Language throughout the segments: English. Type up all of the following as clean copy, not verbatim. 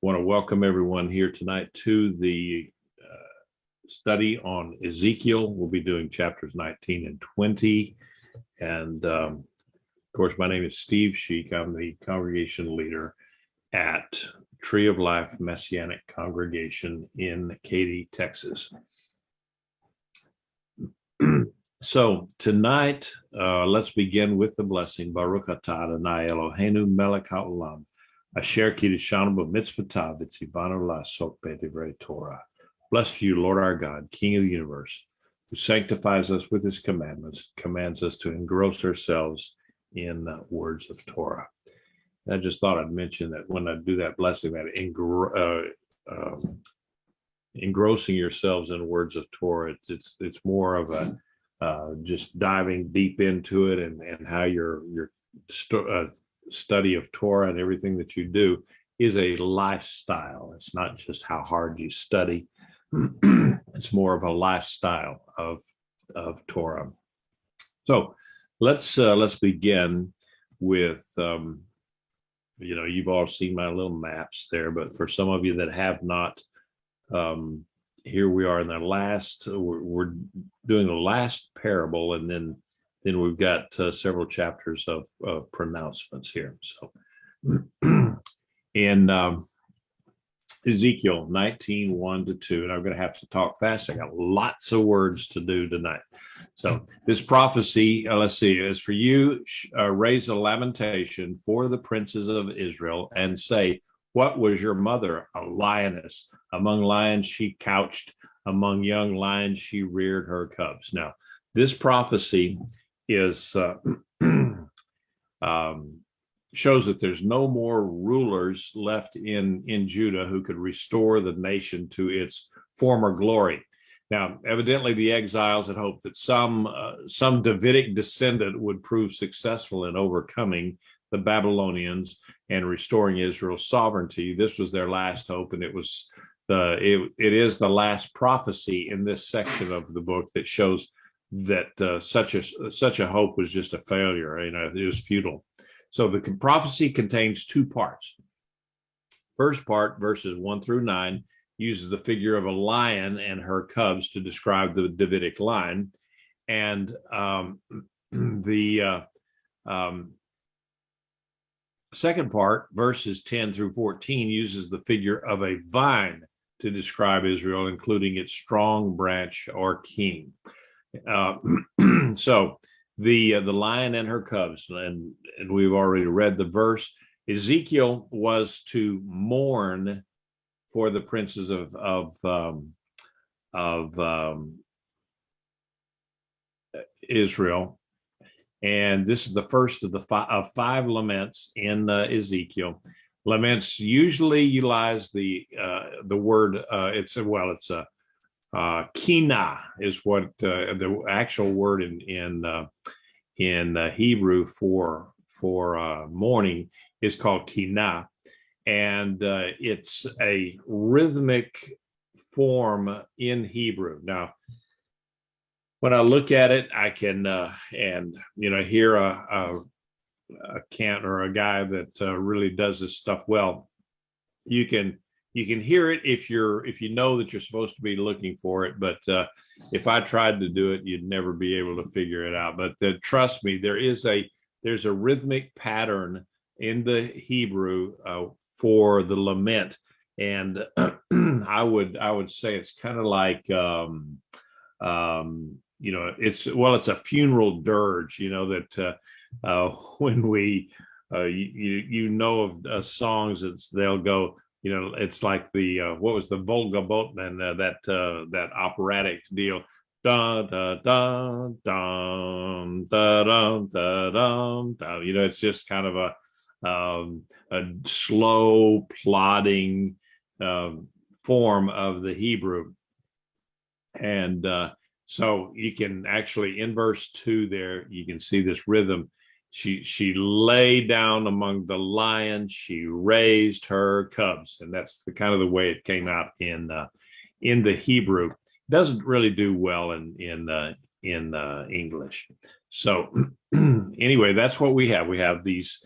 want to welcome everyone here tonight to the study on Ezekiel. We'll be doing chapters 19 and 20. And of course, my name is Steve Sheik. I'm the congregation leader at Tree of Life Messianic Congregation in Katy, Texas. So tonight, let's begin with the blessing. Baruch atah Adonai Eloheinu melech haolam, asher kiddushanu b'mitzvotav v'tzivanu la'asok b'divrei Torah. Blessed are you, Lord our God, King of the universe, who sanctifies us with his commandments, commands us to engross ourselves in words of Torah. And I just thought I'd mention that when I do that blessing, that engrossing yourselves in words of Torah, it's more of a just diving deep into it, and how your study of Torah and everything that you do is a lifestyle. It's not just how hard you study. It's more of a lifestyle of Torah. So let's begin with you've all seen my little maps there, but for some of you that have not, here we are in the last. We're doing the last parable, and then we've got several chapters of pronouncements here. So in Ezekiel 19, 1-2, and I'm going to have to talk fast. I got lots of words to do tonight. So this prophecy, let's see, is for you, raise a lamentation for the princes of Israel and say, what was your mother? A lioness. Among lions she couched, among young lions she reared her cubs. Now, this prophecy is shows that there's no more rulers left in Judah who could restore the nation to its former glory. Now, evidently, the exiles had hoped that some Davidic descendant would prove successful in overcoming the Babylonians and restoring Israel's sovereignty. This was their last hope, and it is the last prophecy in this section of the book that shows that such a hope was just a failure. It was futile. So the prophecy contains two parts. First part, verses 1-9, uses the figure of a lion and her cubs to describe the Davidic line, and the second part, verses 10-14, uses the figure of a vine to describe Israel, including its strong branch or king. So the lion and her cubs, and we've already read the verse. Ezekiel was to mourn for the princes of Israel. And this is the first of the five laments in Ezekiel. Laments usually utilize the word. It's a kinah is what the actual word in Hebrew for mourning is called kinah, and it's a rhythmic form in Hebrew. Now, when I look at it, I can hear a cant or a guy that really does this stuff well. You can hear it if you know that you're supposed to be looking for it. But if I tried to do it, you'd never be able to figure it out. But trust me, there's a rhythmic pattern in the Hebrew for the lament, and I would say it's kind of like it's a funeral dirge. That when we of songs, they'll go. It's like the what was the Volga Boatman, that operatic deal. Dun, dun, dun, dun, dun, dun, dun, dun. It's just kind of a slow, plodding form of the Hebrew. And so you can actually, in verse 2 there, you can see this rhythm. She lay down among the lions. She raised her cubs, and that's the kind of the way it came out in the Hebrew. It doesn't really do well in English. So anyway, that's what we have. We have these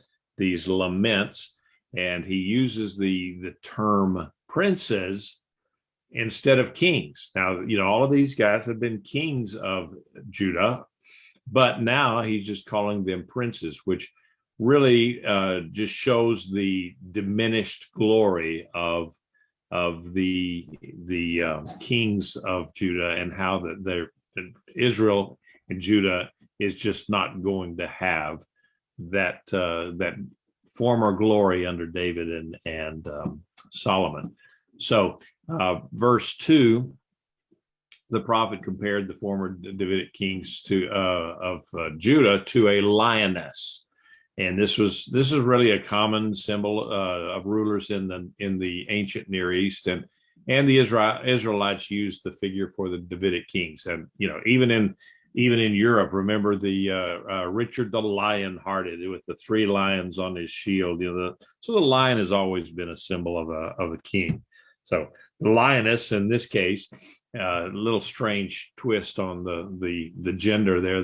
laments, and he uses the term princes instead of kings. Now, all of these guys have been kings of Judah, but now he's just calling them princes, which really just shows the diminished glory of the kings of Judah, and how that Israel and Judah is just not going to have that former glory under David and Solomon. So verse 2, the prophet compared the former Davidic kings of Judah to a lioness, and this is really a common symbol of rulers in the ancient Near East, and the Israelites used the figure for the Davidic kings, and even in Europe, remember the Richard the Lion-Hearted with the 3 lions on his shield. So the lion has always been a symbol of a king. So the lioness, in this case, a little strange twist on the gender there.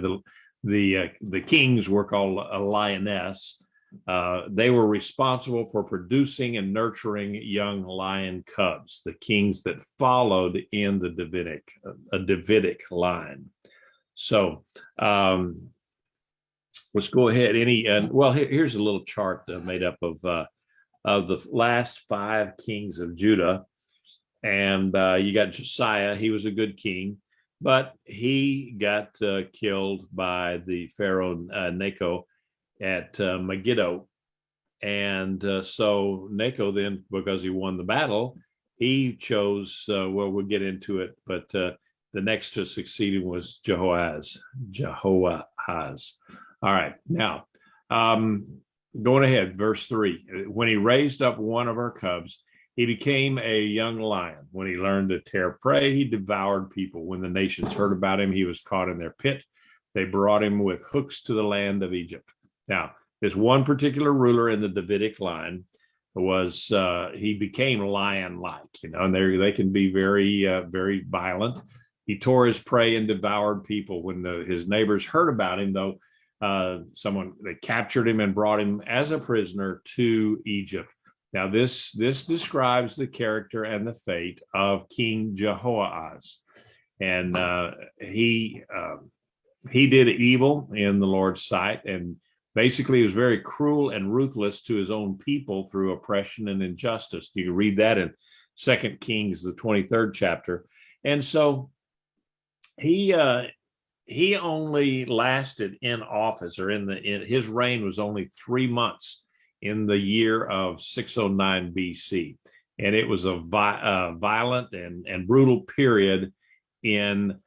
The kings were called a lioness. They were responsible for producing and nurturing young lion cubs, the kings that followed in the Davidic line. So let's go ahead. Here's a little chart made up of the last 5 kings of Judah. And you got Josiah. He was a good king, but he got killed by the Pharaoh Necho at Megiddo. And so Necho then, because he won the battle, he chose, we'll get into it, but the next to succeed him was Jehoahaz. All right, now going ahead, verse 3. When he raised up one of her cubs, he became a young lion. When he learned to tear prey, he devoured people. When the nations heard about him, he was caught in their pit. They brought him with hooks to the land of Egypt. Now, there's one particular ruler in the Davidic line he became lion-like, and they can be very, very violent. He tore his prey and devoured people. When his neighbors heard about him, though, they captured him and brought him as a prisoner to Egypt. Now, this describes the character and the fate of King Jehoahaz, and he did evil in the Lord's sight, and basically he was very cruel and ruthless to his own people through oppression and injustice. You can read that in 2 Kings, the 23rd chapter, and so he only lasted in office, or his reign was only 3 months. In the year of 609 BC. And it was a violent and brutal period in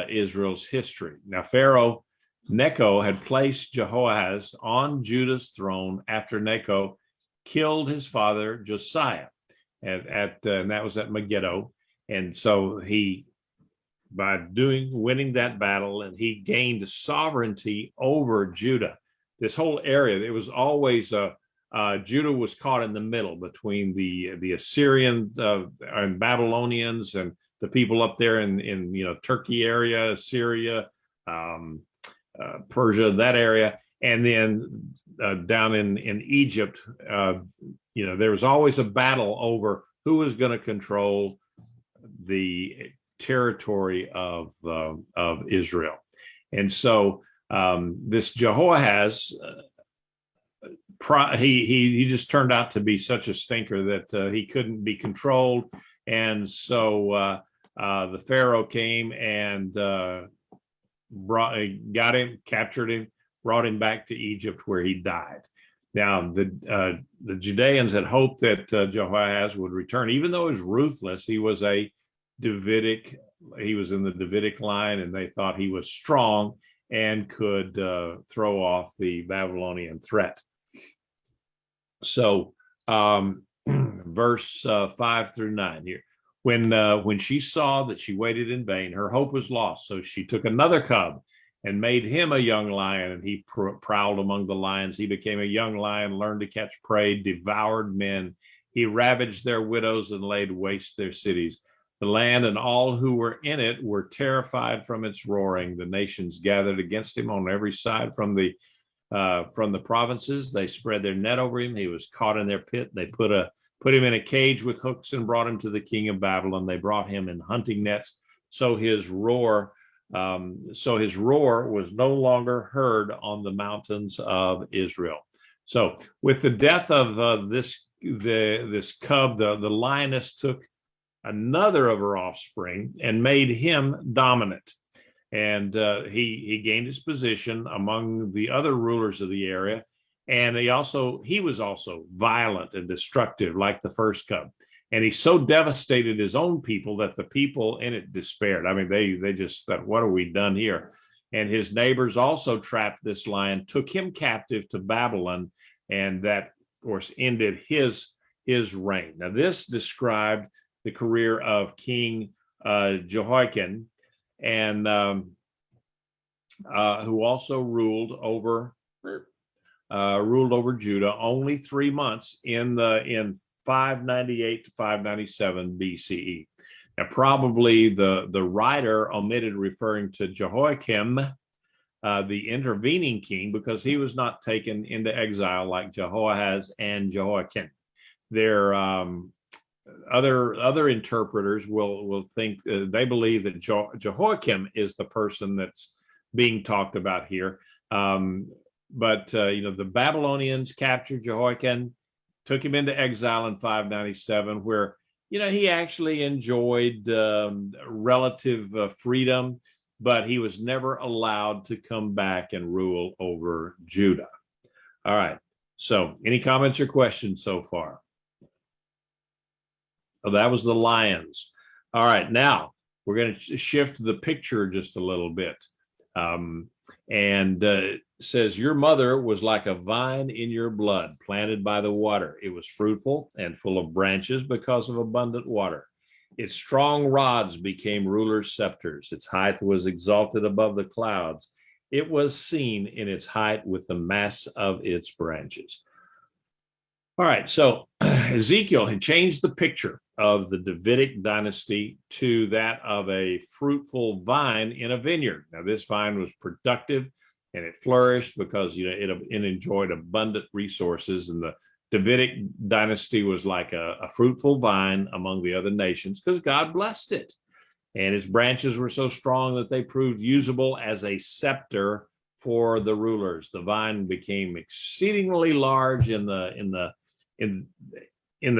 Israel's history. Now, Pharaoh Necho had placed Jehoahaz on Judah's throne after Necho killed his father Josiah, and that was at Megiddo. And so by winning that battle, and he gained sovereignty over Judah. This whole area, it was always Judah was caught in the middle between the Assyrian and Babylonians and the people up there in Turkey area, Syria, Persia, that area, and then down in Egypt, there was always a battle over who was going to control the territory of Israel. And so this Jehoahaz, he just turned out to be such a stinker that he couldn't be controlled, and so the Pharaoh came and got him, captured him, brought him back to Egypt, where he died. Now the Judeans had hoped that Jehoahaz would return, even though he was ruthless. He was in the Davidic line, and they thought he was strong and could throw off the Babylonian threat. So verse 5 through 9 here. When she saw that she waited in vain, her hope was lost. So she took another cub and made him a young lion, and he prowled among the lions. He became a young lion, learned to catch prey, devoured men. He ravaged their widows and laid waste their cities. The land and all who were in it were terrified from its roaring. The nations gathered against him on every side, from the from the provinces. They spread their net over him. He was caught in their pit. They put him in a cage with hooks and brought him to the king of Babylon. They brought him in hunting nets. So his roar was no longer heard on the mountains of Israel. So with the death of this cub, the lioness took another of her offspring and made him dominant. And he gained his position among the other rulers of the area. And he was also violent and destructive like the first cub. And he so devastated his own people that the people in it despaired. I mean, they just thought, what have we done here? And his neighbors also trapped this lion, took him captive to Babylon, and that, of course, ended his reign. Now, this described the career of King Jehoichin, and who also ruled over Judah only 3 months in 598 to 597 BCE. Now, probably the writer omitted referring to Jehoiakim, the intervening king, because he was not taken into exile like Jehoahaz and Jehoiachin. There, other interpreters will think they believe that Jehoiakim is the person that's being talked about here. But the Babylonians captured Jehoiachin, took him into exile in 597, where he actually enjoyed relative freedom, but he was never allowed to come back and rule over Judah. All right. So, any comments or questions so far? Oh, that was the lions. All right. Now we're going to shift the picture just a little bit. Says, your mother was like a vine in your blood, planted by the water. It was fruitful and full of branches because of abundant water. Its strong rods became rulers' scepters. Its height was exalted above the clouds. It was seen in its height with the mass of its branches. All right, so Ezekiel had changed the picture of the Davidic dynasty to that of a fruitful vine in a vineyard. Now, this vine was productive and it flourished because it enjoyed abundant resources, and the Davidic dynasty was like a fruitful vine among the other nations because God blessed it, and its branches were so strong that they proved usable as a scepter for the rulers. The vine became exceedingly large in the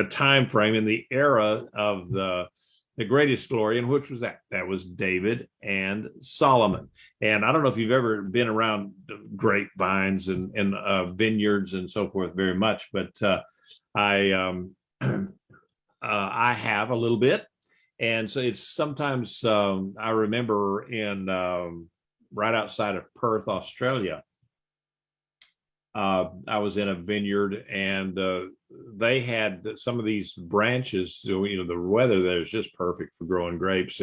time frame, in the era of the greatest glory, and which was that was David and Solomon. And I don't know if you've ever been around grapevines and vineyards and so forth very much, but I have a little bit. And so it's sometimes I remember in right outside of Perth, Australia, I was in a vineyard, and they had some of these branches. So, the weather there is just perfect for growing grapes,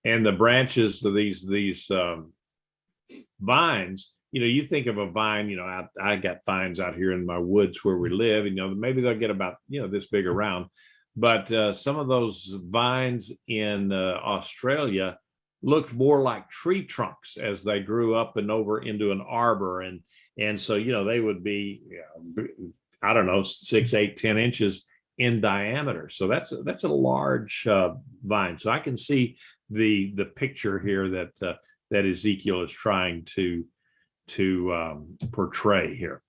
and the branches of these vines. You think of a vine. I got vines out here in my woods where we live, and maybe they'll get about this big around, but some of those vines in Australia looked more like tree trunks as they grew up and over into an arbor, and so they would be, I don't know, 6, 8, 10 inches in diameter. So that's a large vine. So I can see the picture here that Ezekiel is trying to portray here.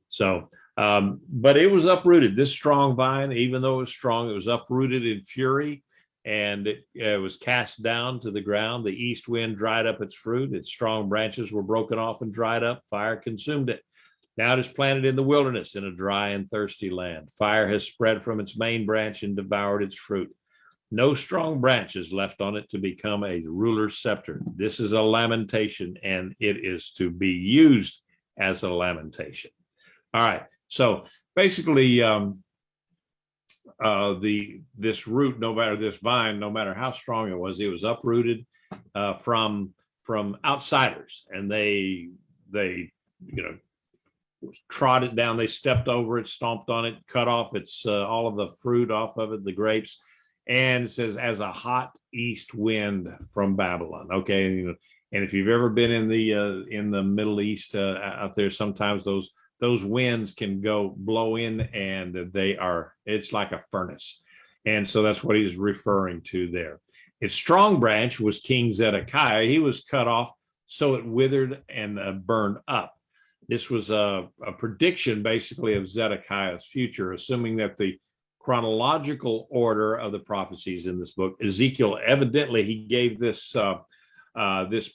So, but it was uprooted. This strong vine, even though it was strong, it was uprooted in fury, and it was cast down to the ground. The east wind dried up its fruit. Its strong branches were broken off and dried up. Fire consumed it. Now it is planted in the wilderness in a dry and thirsty land. Fire has spread from its main branch and devoured its fruit. No strong branch is left on it to become a ruler's scepter. This is a lamentation, and it is to be used as a lamentation. All right. So basically, this root, this vine, no matter how strong it was uprooted from outsiders, and they trod it down. They stepped over it, stomped on it, cut off its all of the fruit off of it, the grapes, and it says as a hot east wind from Babylon. Okay, And if you've ever been in the Middle East out there, sometimes those winds can blow in, and it's like a furnace. And so that's what he's referring to there. Its strong branch was King Zedekiah. He was cut off, so it withered and burned up. This was a prediction, basically, of Zedekiah's future, assuming that the chronological order of the prophecies in this book, Ezekiel, evidently, he gave this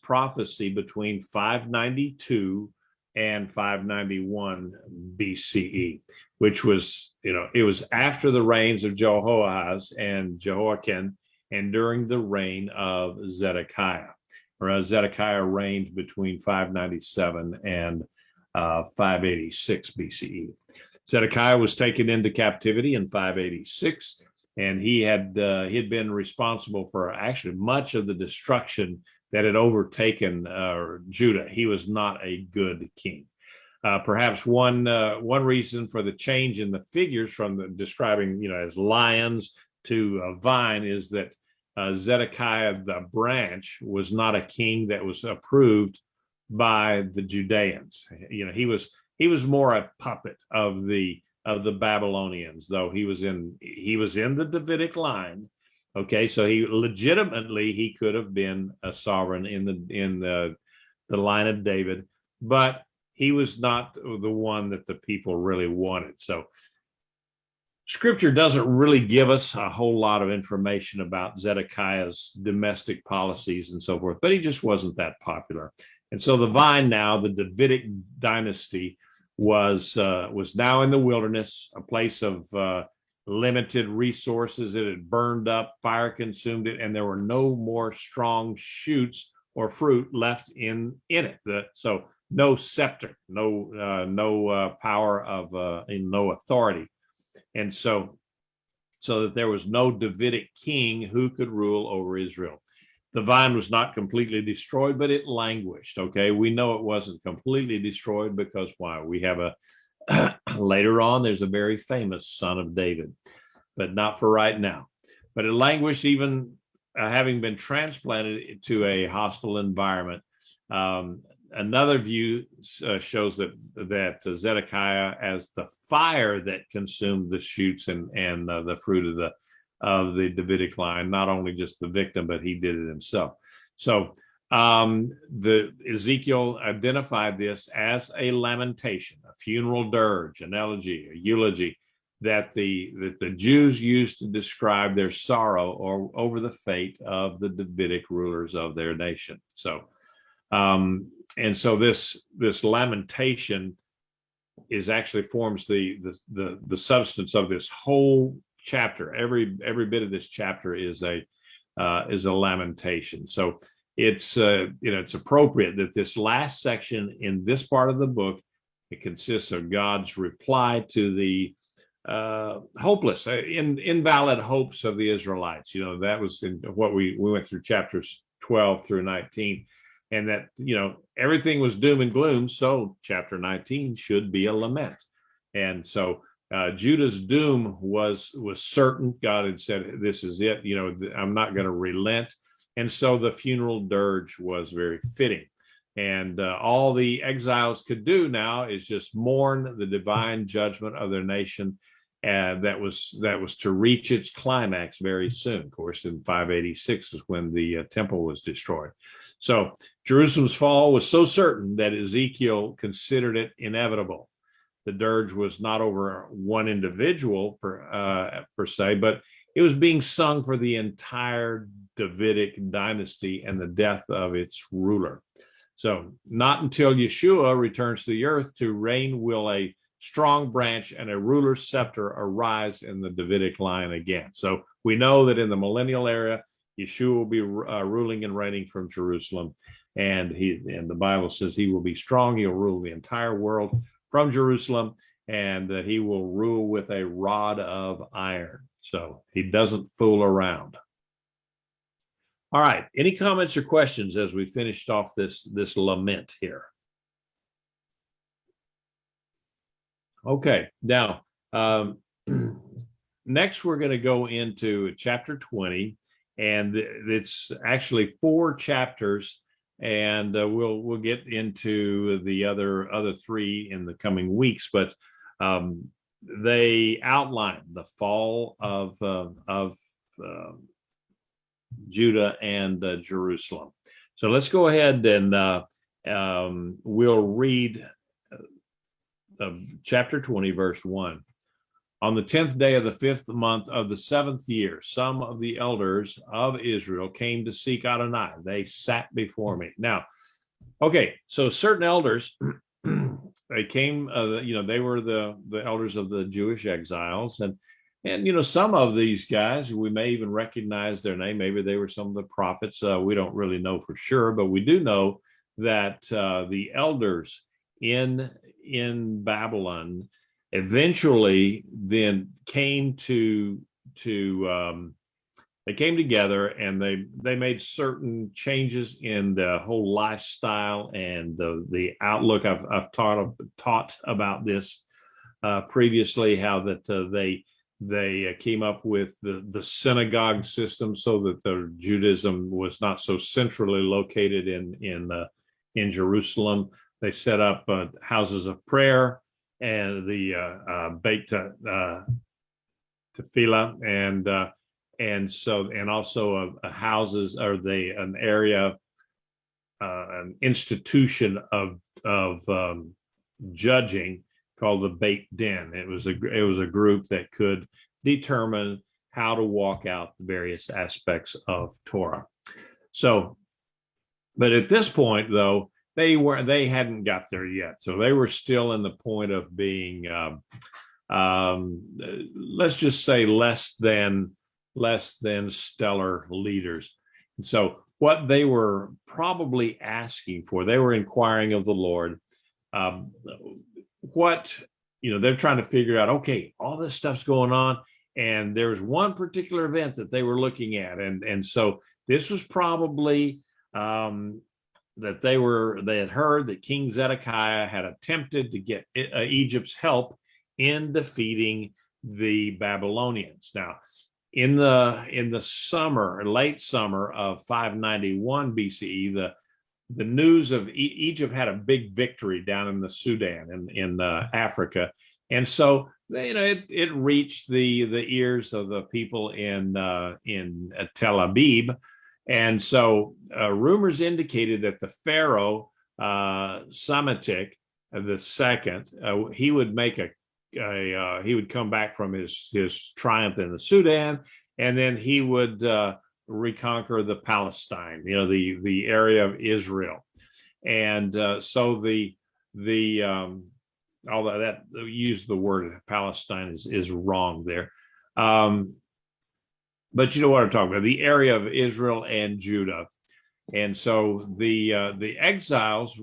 prophecy between 592 and 591 BCE, which was, it was after the reigns of Jehoahaz and Jehoichin, and during the reign of Zedekiah. Zedekiah reigned between 597 and 586 BCE. Zedekiah was taken into captivity in 586, and he had been responsible for actually much of the destruction that had overtaken Judah. He was not a good king. Perhaps one reason for the change in the figures from describing as lions to a vine is that Zedekiah the branch was not a king that was approved by the Judeans. He was more a puppet of the Babylonians, though he was in the Davidic line. Okay, so he could have been a sovereign in the line of David, but he was not the one that the people really wanted. So Scripture doesn't really give us a whole lot of information about Zedekiah's domestic policies and so forth, but he just wasn't that popular. And so the vine, now the Davidic dynasty, was now in the wilderness, a place of limited resources. It had burned up, fire consumed it, and there were no more strong shoots or fruit left in it. So no scepter, no power of no authority. And so that there was no Davidic king who could rule over Israel. The vine was not completely destroyed, but it languished. Okay, we know it wasn't completely destroyed because why? We have later on, there's a very famous son of David, but not for right now. But it languished, even having been transplanted to a hostile environment. Another view shows that Zedekiah, as the fire that consumed the shoots and the fruit of the Davidic line, not only just the victim, but he did it himself. So the Ezekiel identified this as a lamentation, a funeral dirge, an elegy, a eulogy that the Jews used to describe their sorrow over the fate of the Davidic rulers of their nation. So and so this lamentation is actually forms the substance of this whole chapter. Every bit of this chapter is a lamentation. So it's it's appropriate that this last section in this part of the book, it consists of God's reply to the hopeless, invalid hopes of the Israelites. That was in what we went through chapters 12 through 19. And that, everything was doom and gloom. So chapter 19 should be a lament. And so Judah's doom was certain. God had said, this is it. I'm not going to relent. And so the funeral dirge was very fitting. And all the exiles could do now is just mourn the divine judgment of their nation. And that was to reach its climax very soon. Of course, in 586 is when the temple was destroyed. So Jerusalem's fall was so certain that Ezekiel considered it inevitable. The dirge was not over one individual per se, but it was being sung for the entire Davidic dynasty and the death of its ruler. So not until Yeshua returns to the earth to reign will a strong branch and a ruler's scepter arise in the Davidic line again. So we know that in the millennial era, Yeshua will be ruling and reigning from Jerusalem, and the Bible says he will be strong. He'll rule the entire world from Jerusalem, and that he will rule with a rod of iron. So he doesn't fool around. All right. Any comments or questions as we finished off this lament here? Okay. Now, next we're going to go into chapter 20, and it's actually 4 chapters and we'll get into the other three in the coming weeks. But they outline the fall of Judah and Jerusalem. So let's go ahead and we'll read chapter 20, verse 1. On the 10th day of the 5th month of the 7th year, some of the elders of Israel came to seek Adonai. They sat before me. Now, okay, so certain elders, they came, they were the elders of the Jewish exiles. And some of these guys, we may even recognize their name. Maybe they were some of the prophets. We don't really know for sure, but we do know that the elders in Babylon eventually then came they came together, and they made certain changes in the whole lifestyle and the outlook. I've taught about this previously, how that they came up with the synagogue system, so that the Judaism was not so centrally located in Jerusalem. They set up houses of prayer and the Beit Tefillah, and also houses, or an area, an institution of judging called the Beit Din. It was a group that could determine how to walk out the various aspects of Torah. So, but at this point, though, they hadn't got there yet. So they were still in the point of being, let's just say, less than stellar leaders. And so what they were probably asking for, they were inquiring of the Lord, they're trying to figure out, okay, all this stuff's going on, and there's one particular event that they were looking at. And so this was probably, that they had heard that King Zedekiah had attempted to get Egypt's help in defeating the Babylonians. Now, in the late summer of 591 BCE, the news of Egypt had a big victory down in the Sudan in Africa, and so it reached the ears of the people in Tel Aviv. And so rumors indicated that the Pharaoh, Samatic II, he would make he would come back from his triumph in the Sudan, and then he would reconquer the Palestine, the area of Israel. And so although that use the word Palestine is wrong there. But you know what I'm talking about, the area of Israel and Judah. And so the exiles,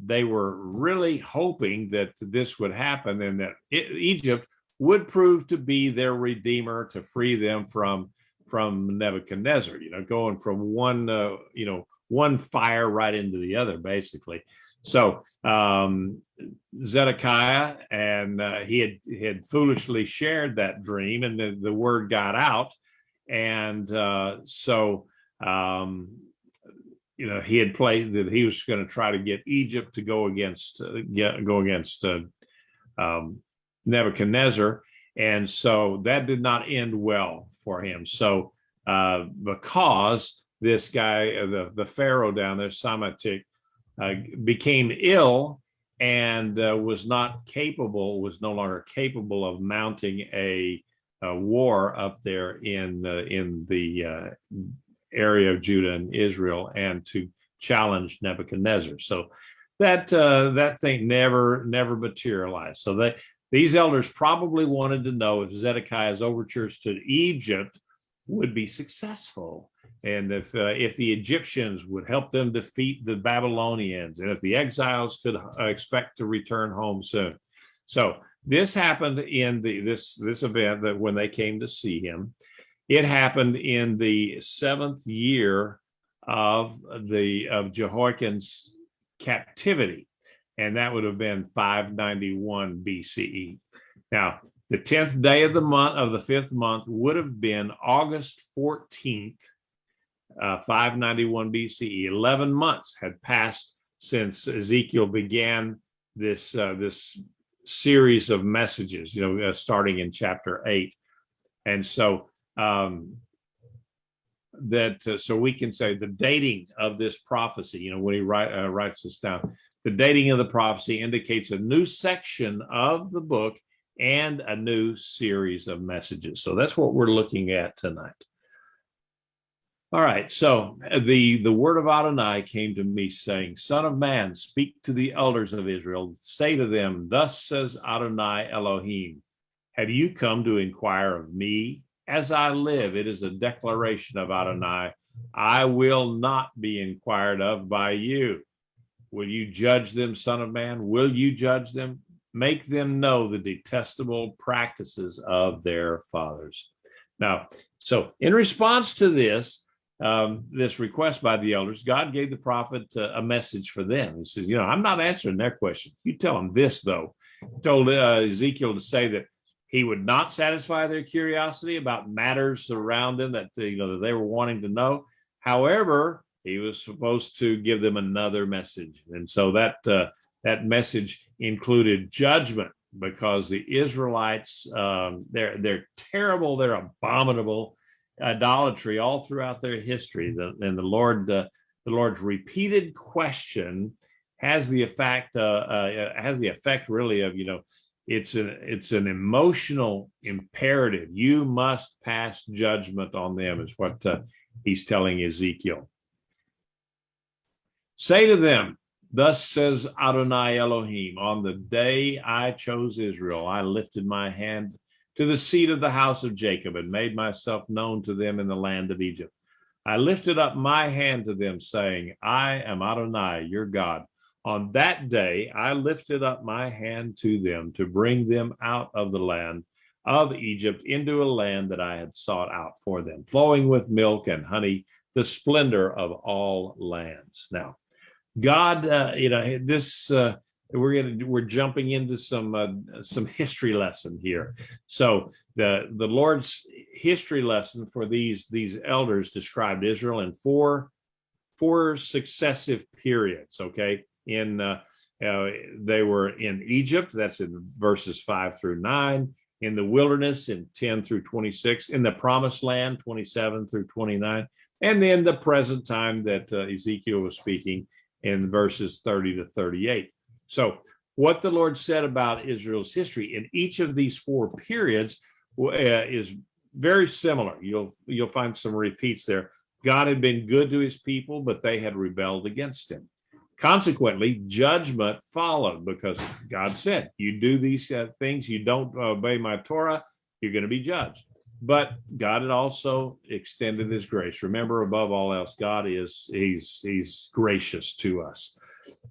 they were really hoping that this would happen, and that Egypt would prove to be their redeemer, to free them from Nebuchadnezzar, going from one fire right into the other, basically. So Zedekiah, and he had foolishly shared that dream, and the word got out. And he had played that he was going to try to get Egypt to go against Nebuchadnezzar, and so that did not end well for him. So because this guy, the Pharaoh down there, Samatic, became ill and was no longer capable of mounting a war up there in the area of Judah and Israel, and to challenge Nebuchadnezzar. So that thing never materialized. So these elders probably wanted to know if Zedekiah's overtures to Egypt would be successful, and if the Egyptians would help them defeat the Babylonians, and if the exiles could expect to return home soon. So this happened in this event, that when they came to see him, it happened in the 7th year of Jehoiachin's captivity, and that would have been 591 BCE. Now, the 10th day of the 5th month would have been August 14th, 591 BCE. 11 months had passed since Ezekiel began this series of messages, starting in chapter 8. And so so we can say the dating of this prophecy, when he writes this down, the dating of the prophecy indicates a new section of the book and a new series of messages. So that's what we're looking at tonight. All right, so the word of Adonai came to me saying, Son of man, speak to the elders of Israel, say to them, thus says Adonai Elohim, have you come to inquire of me? As I live, it is a declaration of Adonai, I will not be inquired of by you. Will you judge them, son of man? Will you judge them? Make them know the detestable practices of their fathers. Now, so in response to this request by the elders, God gave the prophet a message for them. He says, I'm not answering their question. You tell them this, though. He told Ezekiel to say that he would not satisfy their curiosity about matters around them that that they were wanting to know. However, he was supposed to give them another message, and so that message included judgment, because the Israelites, they're terrible, they're abominable, idolatry all throughout their history. And the Lord's repeated question has the effect really of it's an emotional imperative. You must pass judgment on them, is what he's telling Ezekiel. Say to them, thus says Adonai Elohim, on the day I chose Israel, I lifted my hand to the seed of the house of Jacob and made myself known to them in the land of Egypt. I lifted up my hand to them, saying, I am Adonai, your God. On that day, I lifted up my hand to them to bring them out of the land of Egypt into a land that I had sought out for them, flowing with milk and honey, the splendor of all lands. Now, God, we're jumping into some history lesson here. So the Lord's history lesson for these elders described Israel in four successive periods. Okay, they were in Egypt. That's in verses 5 through 9. In the wilderness in 10 through 26. In the promised land 27 through 29. And then the present time that Ezekiel was speaking in verses 30 to 38. So what the Lord said about Israel's history in each of these four periods is very similar. You'll find some repeats there. God had been good to his people, but they had rebelled against him. Consequently, judgment followed, because God said, you do these things, you don't obey my Torah, you're going to be judged. But God had also extended his grace. Remember, above all else, God he's gracious to us.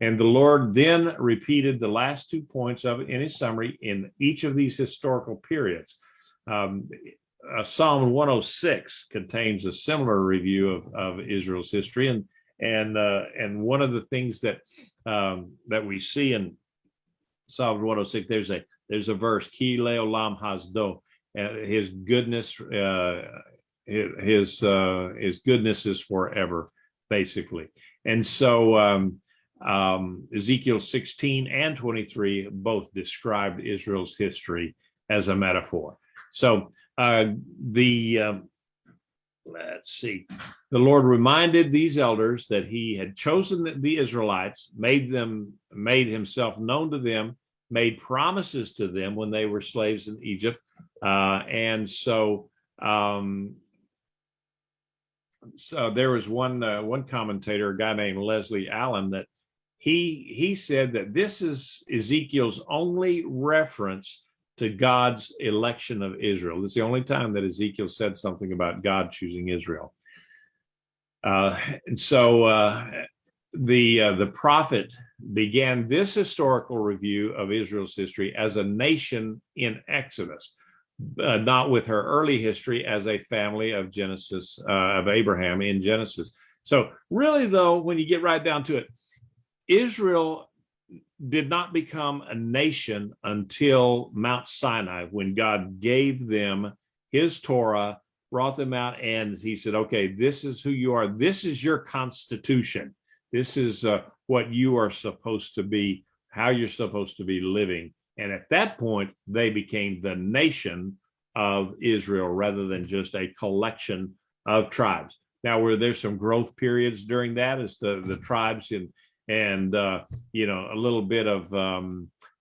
And the Lord then repeated the last 2 points of it in his summary in each of these historical periods. Psalm 106 contains a similar review of Israel's history, and one of the things that we see in Psalm 106, there's a verse, Ki leolam hasdo. His goodness, his goodness is forever, basically. And so Ezekiel 16 and 23 both described Israel's history as a metaphor. So let's see. The Lord reminded these elders that he had chosen the Israelites, made himself known to them, made promises to them when they were slaves in Egypt. And so there was one commentator, a guy named Leslie Allen, that he said that this is Ezekiel's only reference to God's election of Israel. It's the only time that Ezekiel said something about God choosing Israel. And so the prophet began this historical review of Israel's history as a nation in Exodus, not with her early history as a family of Abraham in Genesis. So really, though, when you get right down to it, Israel did not become a nation until Mount Sinai, when God gave them his Torah, brought them out, and he said, okay, this is who you are. This is your constitution. This is what you are supposed to be, how you're supposed to be living. And at that point, they became the nation of Israel rather than just a collection of tribes. Now, were there some growth periods during that as the tribes and a little bit of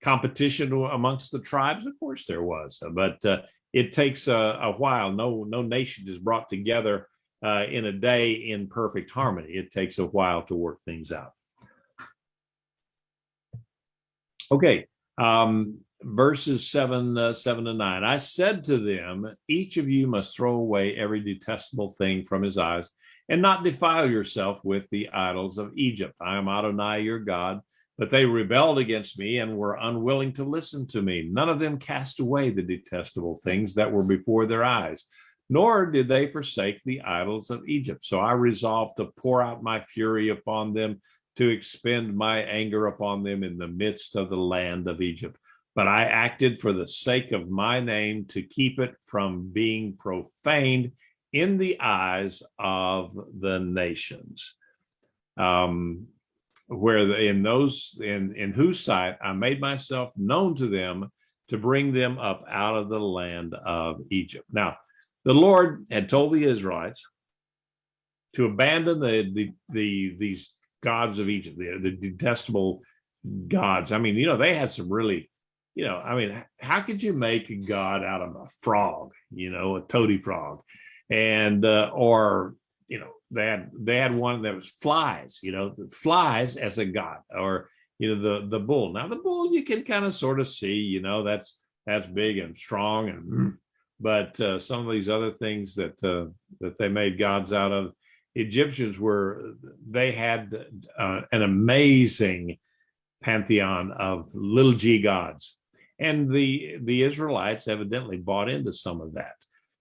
competition amongst the tribes? Of course there was, but it takes a while. No nation is brought together in a day in perfect harmony. It takes a while to work things out. Okay, verses 7 to 9. I said to them, each of you must throw away every detestable thing from his eyes, and not defile yourself with the idols of Egypt. I am Adonai your God. But they rebelled against me and were unwilling to listen to me. None of them cast away the detestable things that were before their eyes, nor did they forsake the idols of Egypt. So I resolved to pour out my fury upon them, to expend my anger upon them in the midst of the land of Egypt. But I acted for the sake of my name, to keep it from being profaned in the eyes of the nations. Where in whose sight I made myself known to them, to bring them up out of the land of Egypt. Now, the Lord had told the Israelites to abandon these gods of Egypt, the detestable gods. I mean, they had some really, how could you make a god out of a frog, a toady frog, and or they had one that was flies, flies as a god, or the bull. Now the bull you can kind of sort of see, that's big and strong, but some of these other things that they made gods out of, Egyptians they had an amazing pantheon of little g gods, and the Israelites evidently bought into some of that.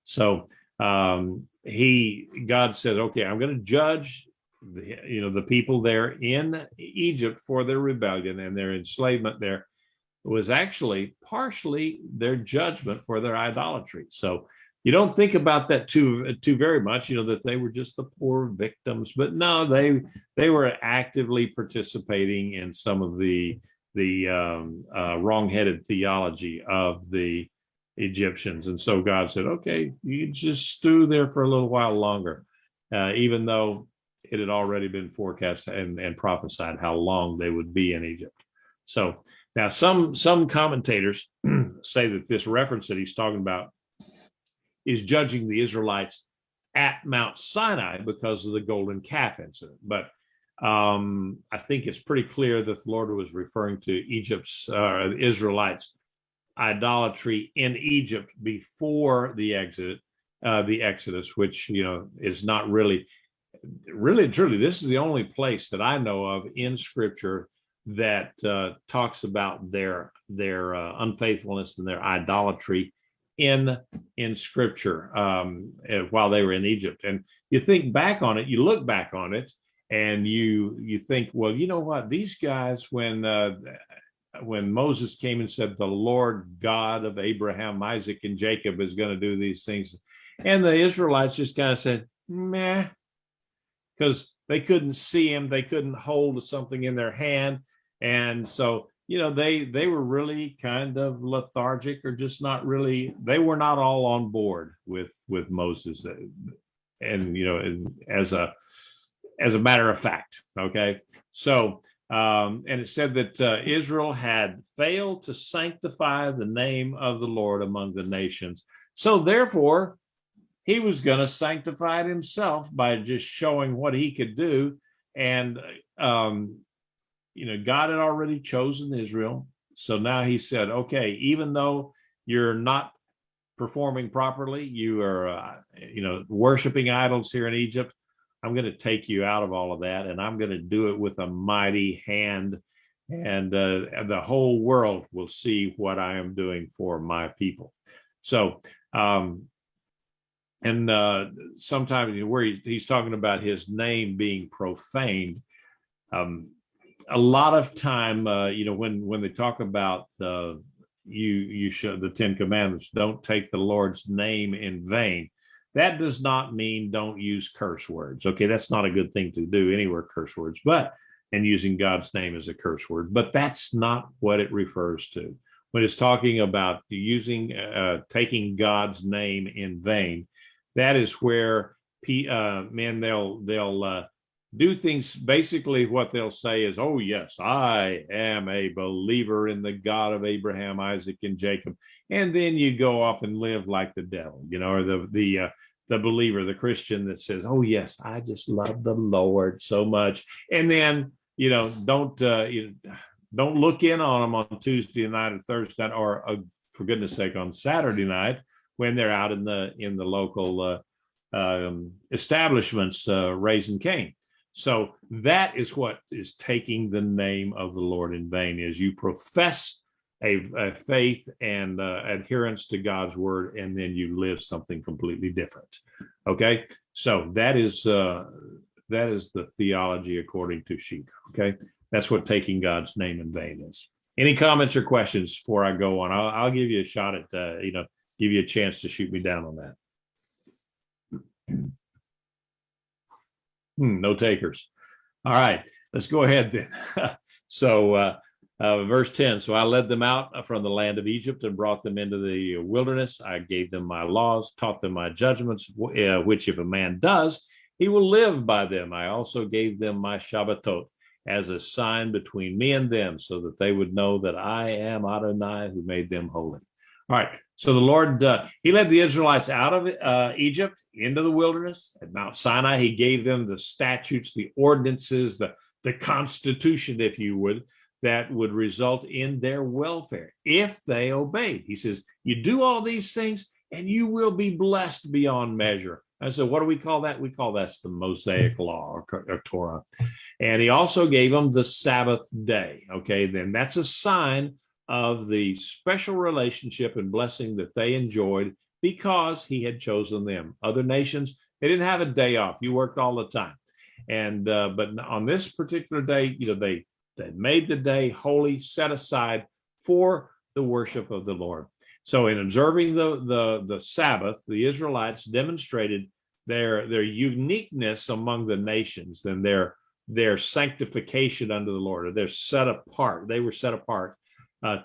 So God said, okay, I'm going to judge the people there in Egypt for their rebellion and their enslavement there. It was actually partially their judgment for their idolatry. So you don't think about that too very much, that they were just the poor victims, but no, they were actively participating in some of the wrong-headed theology of the Egyptians. And so God said, okay, you just stew there for a little while longer, even though it had already been forecast and prophesied how long they would be in Egypt. So now some commentators say that this reference that he's talking about is judging the Israelites at Mount Sinai because of the golden calf incident. But I think it's pretty clear that the Lord was referring to Israelites' idolatry in Egypt before the Exodus, which is not really truly. This is the only place that I know of in Scripture that talks about their unfaithfulness and their idolatry in Scripture while they were in Egypt. And you think back on it, you look back on it, and you think, well, you know what? These guys, when Moses came and said, the Lord God of Abraham, Isaac, and Jacob is going to do these things, and the Israelites just kind of said, meh, because they couldn't see him, they couldn't hold something in their hand, and so they were really kind of lethargic, or just not really. They were not all on board with Moses, and as a matter of fact, okay. So and it said that Israel had failed to sanctify the name of the Lord among the nations. So therefore, he was going to sanctify it himself by just showing what he could do. And God had already chosen Israel. So now he said, okay, even though you're not performing properly, you are, worshiping idols here in Egypt, I'm going to take you out of all of that, and I'm going to do it with a mighty hand, and the whole world will see what I am doing for my people. So, sometimes where he's talking about his name being profaned, a lot of time, when they talk about you should, the Ten Commandments, don't take the Lord's name in vain. That does not mean don't use curse words. Okay, that's not a good thing to do anywhere, curse words, and using God's name as a curse word, but that's not what it refers to. When it's talking about taking God's name in vain, that is where men they'll do things. Basically, what they'll say is, "Oh yes, I am a believer in the God of Abraham, Isaac, and Jacob," and then you go off and live like the devil, or the believer, the Christian that says, "Oh yes, I just love the Lord so much," and then don't look in on them on Tuesday night or Thursday night, or for goodness sake, on Saturday night when they're out in the local establishments raising Cain. So that is what is taking the name of the Lord in vain, is you profess a faith and adherence to God's word, and then you live something completely different. Okay, so that is the theology according to Sheik. Okay, that's what taking God's name in vain is. Any comments or questions before I go on? I'll give you a shot at give you a chance to shoot me down on that. No takers. All right, let's go ahead then. So verse 10, so I led them out from the land of Egypt and brought them into the wilderness. I gave them my laws, taught them my judgments, which if a man does, he will live by them. I also gave them my Shabbatot as a sign between me and them, so that they would know that I am Adonai who made them holy. All right, so the Lord, he led the Israelites out of Egypt into the wilderness. At Mount Sinai, he gave them the statutes, the ordinances, the constitution, if you would, that would result in their welfare if they obeyed. He says, you do all these things and you will be blessed beyond measure. And so what do we call that? We call that the Mosaic law or Torah. And he also gave them the Sabbath day. Okay, then that's a sign of the special relationship and blessing that they enjoyed because he had chosen them. Other nations, they didn't have a day off. You worked all the time. And but on this particular day, they made the day holy, set aside for the worship of the Lord. So in observing the Sabbath, the Israelites demonstrated their uniqueness among the nations and their sanctification unto the Lord, or they're set apart. They were set apart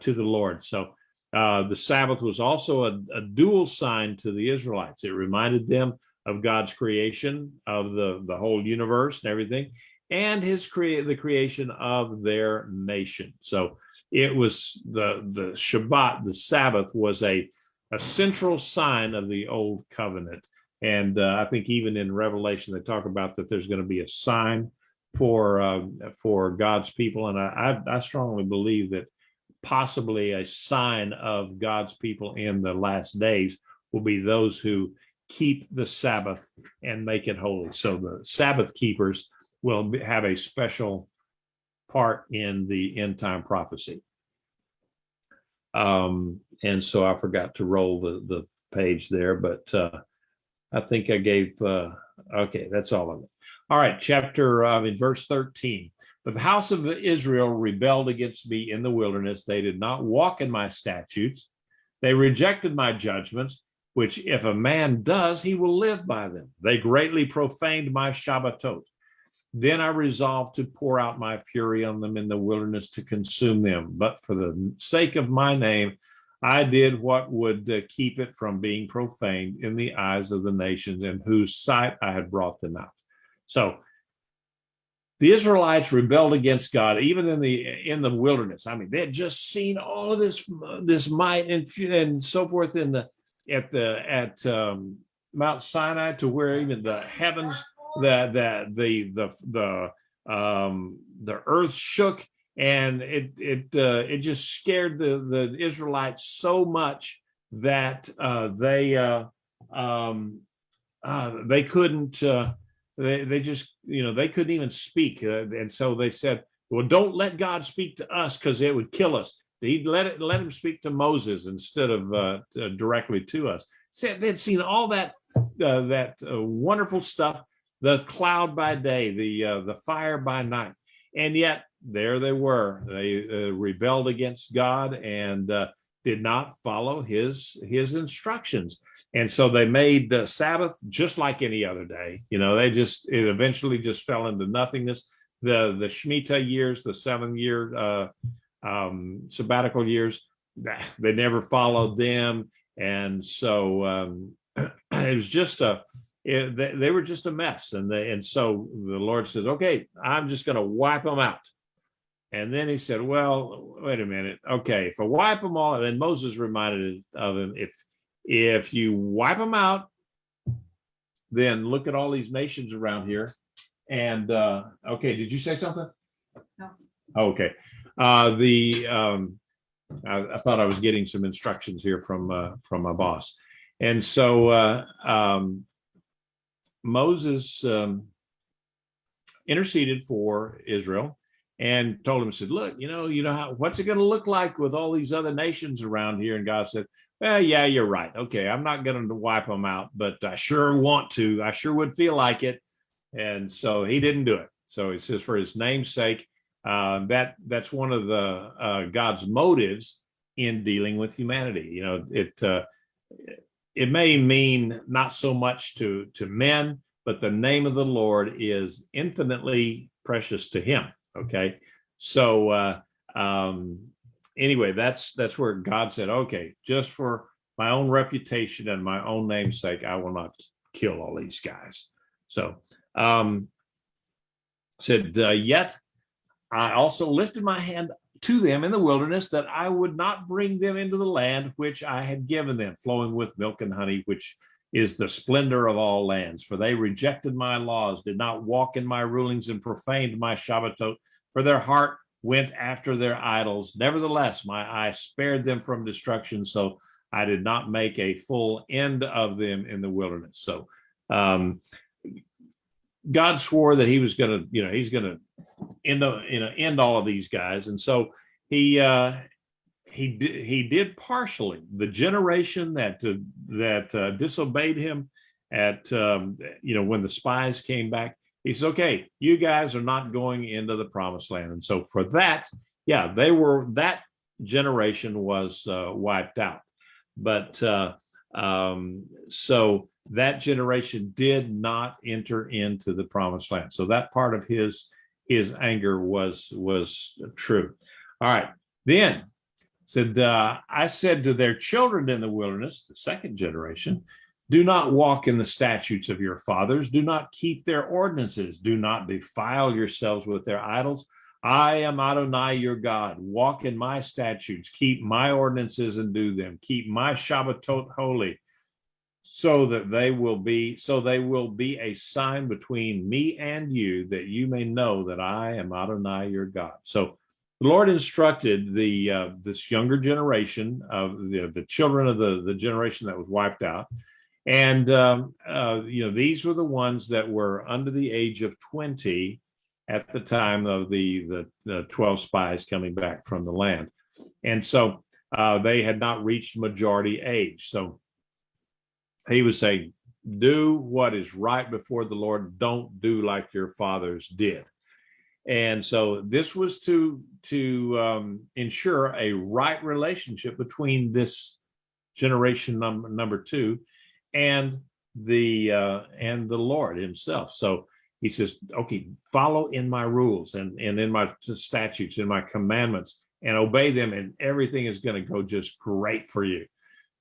to the Lord. So the Sabbath was also a dual sign to the Israelites. It reminded them of God's creation of the whole universe and everything, and the creation of their nation. So it was the Shabbat, the Sabbath, was a central sign of the old covenant. And I think even in Revelation, they talk about that there's going to be a sign for God's people. And I strongly believe that possibly a sign of God's people in the last days will be those who keep the Sabbath and make it holy. So the Sabbath keepers will have a special part in the end time prophecy. And so I forgot to roll the page there, but I think I gave, okay, that's all of it. All right, in verse 13. But the house of Israel rebelled against me in the wilderness. They did not walk in my statutes. They rejected my judgments, which if a man does, he will live by them. They greatly profaned my Shabbatot. Then I resolved to pour out my fury on them in the wilderness to consume them. But for the sake of my name, I did what would keep it from being profaned in the eyes of the nations in whose sight I had brought them out. So the Israelites rebelled against God, even in the wilderness. I mean, they had just seen all of this might and so forth at Mount Sinai, to where even the heavens, the earth shook, and it just scared the Israelites so much that they couldn't. They just, they couldn't even speak. And so they said, well, don't let God speak to us because it would kill us. He'd let him speak to Moses instead of directly to us. So they'd seen all that wonderful stuff, the cloud by day, the fire by night. And yet there they were. They rebelled against God and did not follow his instructions. And so they made the Sabbath just like any other day. It eventually just fell into nothingness. The Shemitah years, the 7-year sabbatical years, they never followed them. And so it was just they were just a mess. And so the Lord says, okay, I'm just going to wipe them out. And then he said, well, wait a minute. Okay, if I wipe them all, and then Moses reminded of him, if you wipe them out, then look at all these nations around here. And okay, did you say something? No. Okay. I thought I was getting some instructions here from my boss. And so Moses interceded for Israel and told him, said, look, what's it going to look like with all these other nations around here? And God said, well, yeah, you're right. Okay, I'm not going to wipe them out, but I sure want to. I sure would feel like it. And so he didn't do it. So he says, for his name's sake, that's one of the God's motives in dealing with humanity. It may mean not so much to men, but the name of the Lord is infinitely precious to him. Okay, so anyway, that's where God said, okay, just for my own reputation and my own name's sake, I will not kill all these guys. So said, yet I also lifted my hand to them in the wilderness, that I would not bring them into the land which I had given them, flowing with milk and honey, which is the splendor of all lands. For they rejected my laws, did not walk in my rulings, and profaned my Shabbatot, for their heart went after their idols. Nevertheless, my eye spared them from destruction, so I did not make a full end of them in the wilderness. So God swore that he was going to, he's going to end all of these guys. And so he did partially. The generation that disobeyed him when the spies came back, he says, okay, you guys are not going into the promised land. And so for that, that generation was wiped out. But so that generation did not enter into the promised land. So that part of his anger was true. All right. Then said, I said to their children in the wilderness, the second generation, do not walk in the statutes of your fathers. Do not keep their ordinances. Do not defile yourselves with their idols. I am Adonai your God. Walk in my statutes. Keep my ordinances and do them. Keep my Shabbatot holy, so they will be a sign between me and you, that you may know that I am Adonai your God. So the Lord instructed this younger generation of the children of the generation that was wiped out. And, these were the ones that were under the age of 20 at the time of the 12 spies coming back from the land. And so they had not reached majority age. So he was saying, do what is right before the Lord. Don't do like your fathers did. And so this was to ensure a right relationship between this generation number two and the Lord himself. So he says, okay, follow in my rules and in my statutes, in my commandments, and obey them, and everything is going to go just great for you.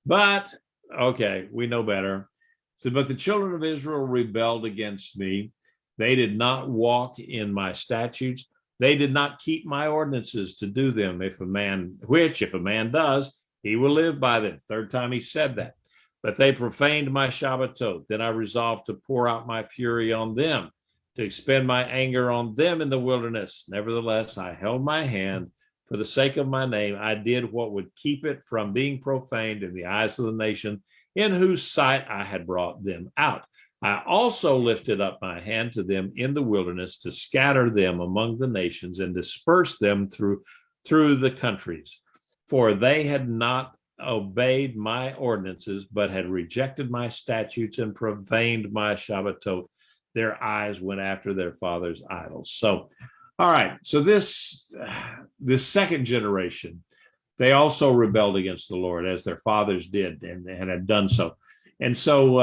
But okay, we know better. So, but the children of Israel rebelled against me. They did not walk in my statutes. They did not keep my ordinances to do them. If a man does, he will live by them. Third time he said that. But they profaned my Shabbatot. Then I resolved to pour out my fury on them, to expend my anger on them in the wilderness. Nevertheless, I held my hand. For the sake of my name, I did what would keep it from being profaned in the eyes of the nation in whose sight I had brought them out. I also lifted up my hand to them in the wilderness to scatter them among the nations and disperse them through the countries. For they had not obeyed my ordinances, but had rejected my statutes and profaned my Shabbatot. Their eyes went after their fathers' idols. So, all right. So this second generation, they also rebelled against the Lord as their fathers did and had done so. And so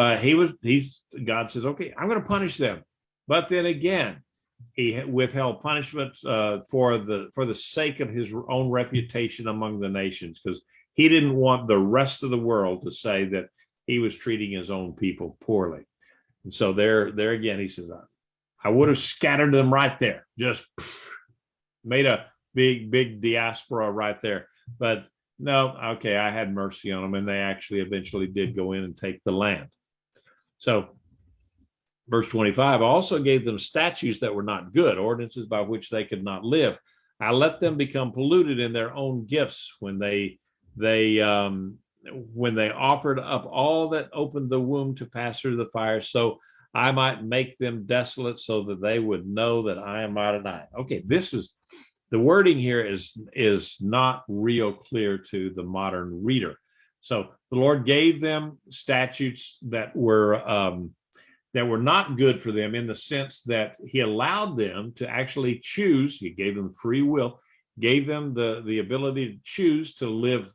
God says, okay, I'm going to punish them. But then again, he withheld punishment for the sake of his own reputation among the nations, because he didn't want the rest of the world to say that he was treating his own people poorly. And so there again, he says, I would have scattered them right there, just made a big diaspora right there. But no, okay, I had mercy on them, and they actually eventually did go in and take the land. So verse 25, I also gave them statutes that were not good, ordinances by which they could not live. I let them become polluted in their own gifts when they offered up all that opened the womb to pass through the fire, so I might make them desolate, so that they would know that I am Adonai. Okay, this is the wording here is not real clear to the modern reader. So the Lord gave them statutes that were not good for them, in the sense that he allowed them to actually choose. He gave them free will, gave them the ability to choose to live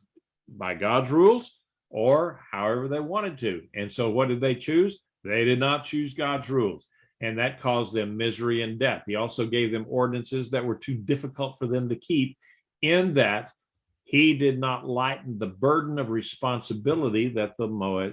by God's rules or however they wanted to. And so what did they choose? They did not choose God's rules, and that caused them misery and death. He also gave them ordinances that were too difficult for them to keep, in that he did not lighten the burden of responsibility that the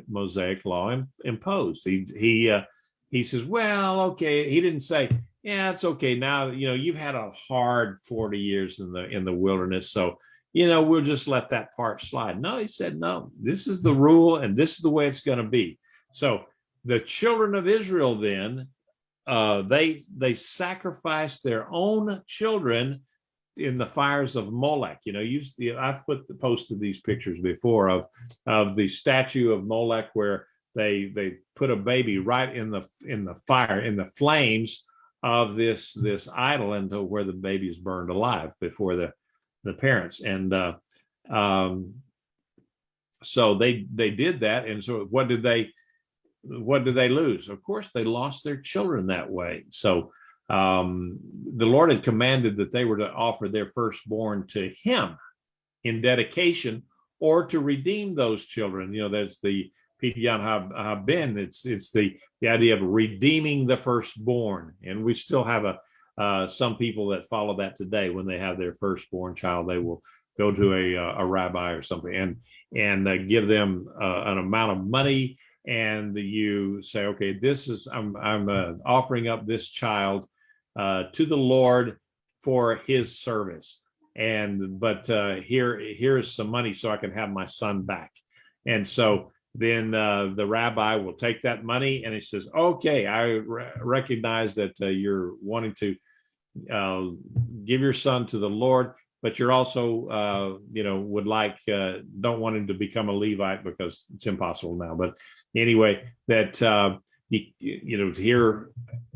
Mosaic law imposed. He says, well, okay. He didn't say, yeah, it's okay. Now, you've had a hard 40 years in the wilderness, so we'll just let that part slide. No, he said, no, this is the rule, and this is the way it's going to be. So the children of Israel then, they sacrificed their own children in the fires of Molech. I've posted these pictures before of the statue of Molech, where they put a baby right in the fire, in the flames of this idol, until where the baby is burned alive before the parents. And so they did that. And so what did they lose? Of course, they lost their children that way. So the Lord had commanded that they were to offer their firstborn to him in dedication, or to redeem those children. That's the Pidyon Haben. It's the idea of redeeming the firstborn. And we still have some people that follow that today. When they have their firstborn child, they will go to a rabbi or something and give them an amount of money. And you say, okay, I'm offering up this child to the Lord for his service. But here is some money so I can have my son back. And so then the rabbi will take that money, and he says, okay, I recognize that you're wanting to give your son to the Lord, but you're also, don't want him to become a Levite, because it's impossible now. But anyway, that,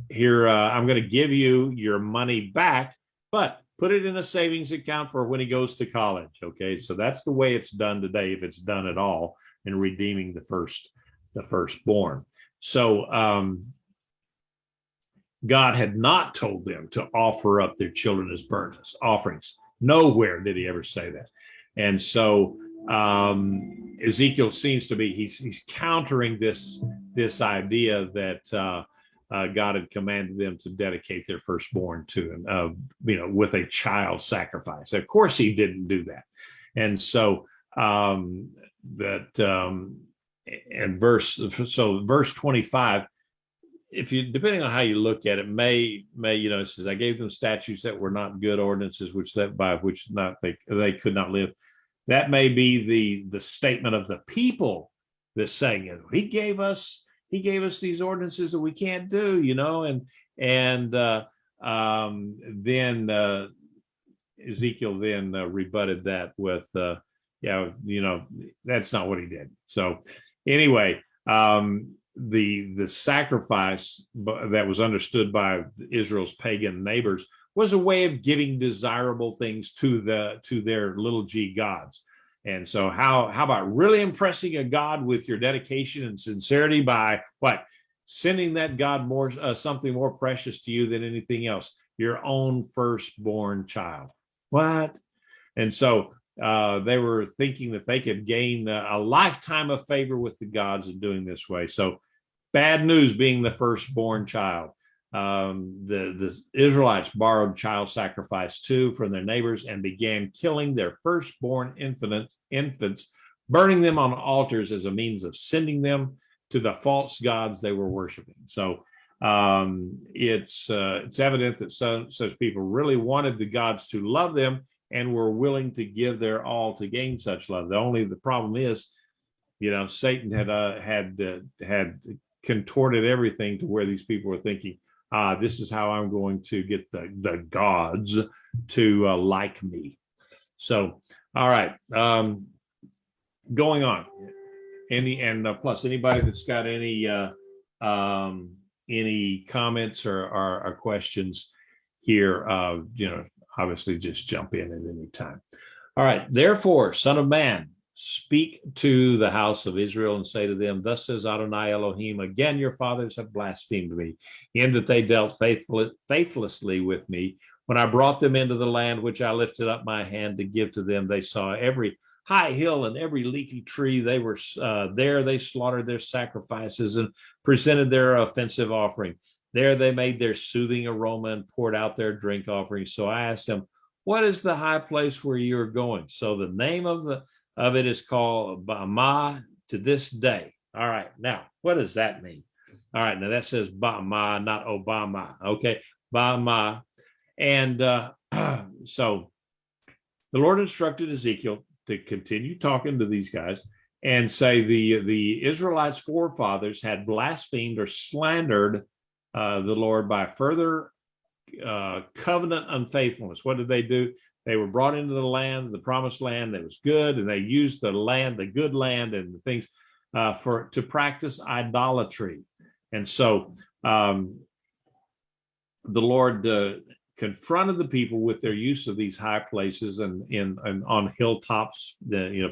here, I'm going to give you your money back, but put it in a savings account for when he goes to college. Okay, so that's the way it's done today, if it's done at all, in redeeming the firstborn. So God had not told them to offer up their children as burnt offerings. Nowhere did he ever say that. And so Ezekiel seems to be, he's countering this idea that God had commanded them to dedicate their firstborn to him, with a child sacrifice. Of course, he didn't do that. And so verse 25, depending on how you look at it, it says, I gave them statutes that were not good, ordinances by which they could not live. That may be the statement of the people that's saying it. He gave us these ordinances that we can't do, and then Ezekiel then rebutted that with, that's not what he did. So anyway, the sacrifice that was understood by Israel's pagan neighbors was a way of giving desirable things to their little g gods. And so how about really impressing a God with your dedication and sincerity by what? Sending that God more something more precious to you than anything else, your own firstborn child. What? And so they were thinking that they could gain a lifetime of favor with the gods in doing this way. So bad news being the firstborn child. The Israelites borrowed child sacrifice too from their neighbors and began killing their firstborn infants, burning them on altars as a means of sending them to the false gods they were worshiping. So it's evident that such people really wanted the gods to love them and were willing to give their all to gain such love. The problem is, Satan had contorted everything to where these people were thinking, this is how I'm going to get the gods to like me. So, all right, going on. Plus anybody that's got any comments or questions here, obviously just jump in at any time. All right, therefore, Son of Man, speak to the house of Israel and say to them, thus says Adonai Elohim, again your fathers have blasphemed me, in that they dealt faithlessly with me. When I brought them into the land which I lifted up my hand to give to them, they saw every high hill and every leafy tree. They were there. They slaughtered their sacrifices and presented their offensive offering. There they made their soothing aroma and poured out their drink offerings. So I asked them, what is the high place where you are going? So the name of it is called Bamah to this day. All right. Now, what does that mean? All right. Now that says Bamah, not Obama. Okay. Bamah. And so the Lord instructed Ezekiel to continue talking to these guys and say the Israelites' forefathers had blasphemed or slandered the Lord by further covenant unfaithfulness. What did they do? They were brought into the land, the promised land that was good, and they used the land, the good land, and the things to practice idolatry. And so the Lord confronted the people with their use of these high places and on hilltops,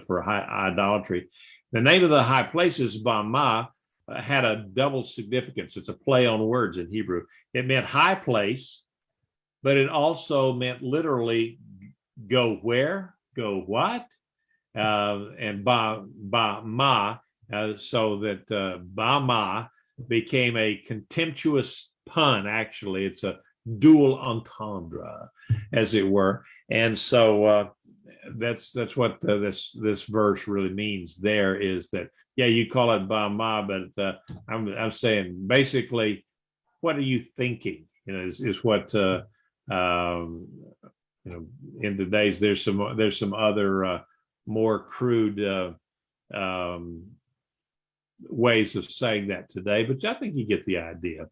for high idolatry. The name of the high places, Bamah, had a double significance. It's a play on words in Hebrew. It meant high place, but it also meant literally go where, go what, and Bamah, so that Bamah became a contemptuous pun. Actually, it's a dual entendre, as it were, and so that's what this verse really means. There is that, yeah, you call it Bamah, but I'm saying basically, what are you thinking? Is what in today's there's some other more crude ways of saying that today, but I think you get the idea.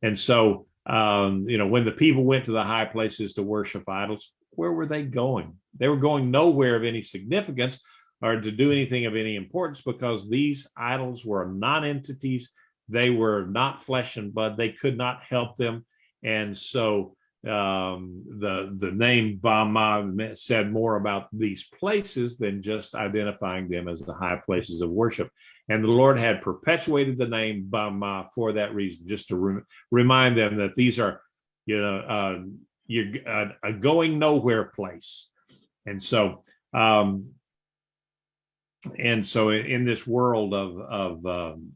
And so when the people went to the high places to worship idols, where were they going? They were going nowhere of any significance or to do anything of any importance, because these idols were non-entities. They were not flesh and blood. They could not help them. And so the name Bamah said more about these places than just identifying them as the high places of worship. And the Lord had perpetuated the name Bamah for that reason, just to remind them that these are, a going nowhere place. And so, in this world of